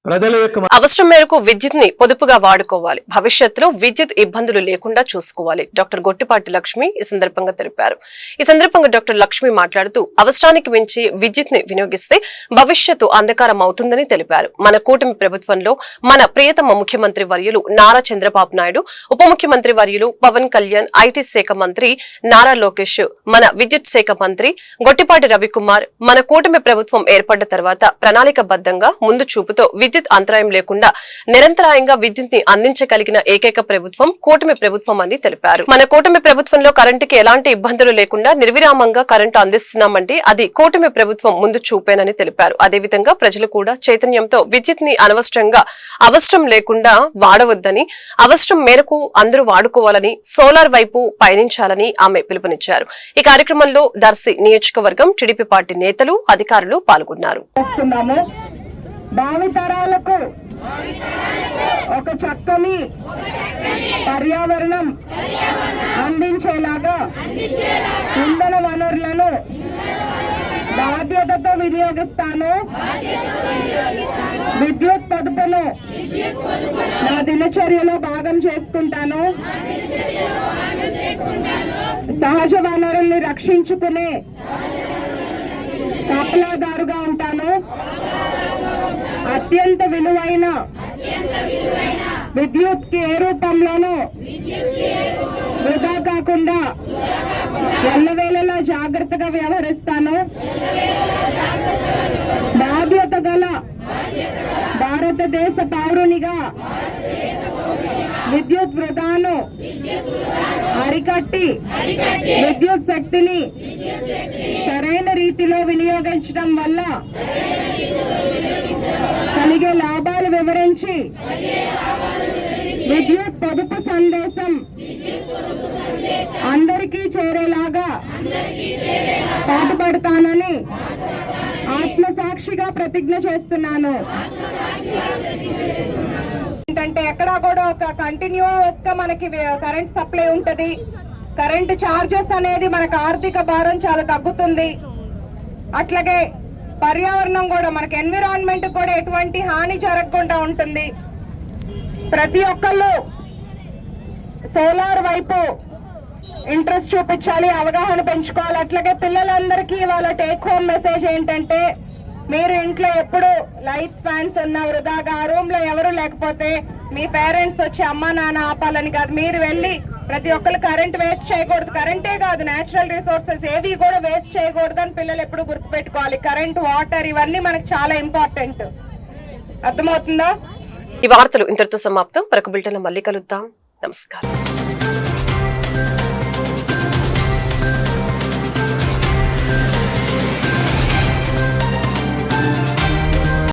ప్రజల యొక్క అవసరం మేరకు విద్యుత్ ని పొదుపుగా వాడుకోవాలి, భవిష్యత్తులో విద్యుత్ ఇబ్బందులు లేకుండా చూసుకోవాలి డాక్టర్ గొట్టిపాటి లక్ష్మి ఈ సందర్భంగా తెలిపారు. ఈ సందర్భంగా డాక్టర్ లక్ష్మి మాట్లాడుతూ అవసరానికి మించి విద్యుత్ ని వినియోగిస్తే భవిష్యత్తు అంధకారం అవుతుందని తెలిపారు. మన కూటమి ప్రభుత్వంలో మన ప్రియతమ ముఖ్యమంత్రి వర్యులు నారా చంద్రబాబు నాయుడు, ఉప ముఖ్యమంత్రి వర్యులు పవన్ కళ్యాణ్, ఐటీ శాఖ మంత్రి నారా లోకేష్, మన విద్యుత్ శాఖ మంత్రి గొట్టిపాటి రవికుమార్, మన కూటమి ప్రభుత్వం ఏర్పడ్డ తర్వాత ప్రణాళికబద్ధంగా ముందు చూపుతో విద్యుత్ అంతరాయం లేకుండా నిరంతరాయంగా విద్యుత్ ని అందించగలిగిన ఏకైక ప్రభుత్వం కూటమి ప్రభుత్వం అని తెలిపారు. మన కూటమి ప్రభుత్వంలో కరెంటుకి ఎలాంటి ఇబ్బందులు లేకుండా నిర్విరామంగా కరెంటు అందిస్తున్నామంటే అది కూటమి ప్రభుత్వం ముందు చూపేనని తెలిపారు. అదేవిధంగా ప్రజలు కూడా చైతన్యంతో విద్యుత్ ని అనవసరంగా అవసరం లేకుండా వాడవద్దని, అవసరం మేరకు అందరూ వాడుకోవాలని, సోలార్ వైపు పయనించాలని ఆమె పిలుపునిచ్చారు. ఈ కార్యక్రమంలో దర్శి నియోజకవర్గం టీడీపీ పార్టీ నేతలు, అధికారులు పాల్గొన్నారు. భావితరాలకు ఒక చక్కని పర్యావరణం అందించేలాగా ఇంధన వనరులను బాధ్యతతో వినియోగిస్తాను. విద్యుత్ పొదుపును నా దినచర్యలో భాగం చేసుకుంటాను. సహజ వనరుల్ని రక్షించుకునే కాపలాదారుగా ఉంటాను. అత్యంత విలువైన విద్యుత్ కి ఏ రూపంలోనూ వృధా కాకుండా ఎల్లవేళలా జాగ్రత్తగా వ్యవహరిస్తాను. బాధ్యత గల భారతదేశ పౌరునిగా విద్యుత్ వృధాను అరికట్టి విద్యుత్ శక్తిని సరైన రీతిలో వినియోగించడం వల్ల కలిగే లాభాలు వివరించి విద్యుత్ పొదుపు సందేశం అందరికీ చేరేలాగా పాటుపడతానని ఆత్మసాక్షిగా ప్రతిజ్ఞ చేస్తున్నాను. ఏంటంటే ఎక్కడా కూడా ఒక కంటిన్యూస్ గా మనకి కరెంట్ సప్లై ఉంటది. కరెంట్ చార్జెస్ అనేది మనకు ఆర్థిక భారం చాలా తగ్గుతుంది. అట్లాగే పర్యావరణం కూడా మనకి ఎన్విరాన్మెంట్ కూడా ఎటువంటి హాని జరగకుండా ఉంటుంది. ప్రతి ఒక్కళ్ళు సోలార్ వైపు ఇంట్రెస్ట్ చూపించాలి, అవగాహన పెంచుకోవాలి. అట్లాగే పిల్లలందరికీ వాళ్ళ టేక్ హోమ్ మెసేజ్ ఏంటంటే మీరు ఇంట్లో ఎప్పుడు లైట్స్ ఫ్యాన్స్ ఉన్న వృధాగా ఆ రూమ్ లో ఎవరు లేకపోతే మీ పేరెంట్స్ వచ్చి అమ్మా నాన్న ఆపాలని కాదు, మీరు వెళ్ళి ప్రతి ఒక్కరు కరెంట్ వేస్ట్ చేయకూడదు. కరెంటే కాదు, నేచురల్ రిసోర్సెస్ ఏవి కూడా వేస్ట్ చేయకూడదు అని పిల్లలు ఎప్పుడు గుర్తుపెట్టుకోవాలి. కరెంట్, వాటర్ ఇవన్నీ మనకు చాలా ఇంపార్టెంట్. అర్థమవుతుందా? ఈ వార్తలు ఇంతటితో సమాప్తం. మరొక బులెటిన్లో మళ్ళీ కలుద్దాం. నమస్కారం.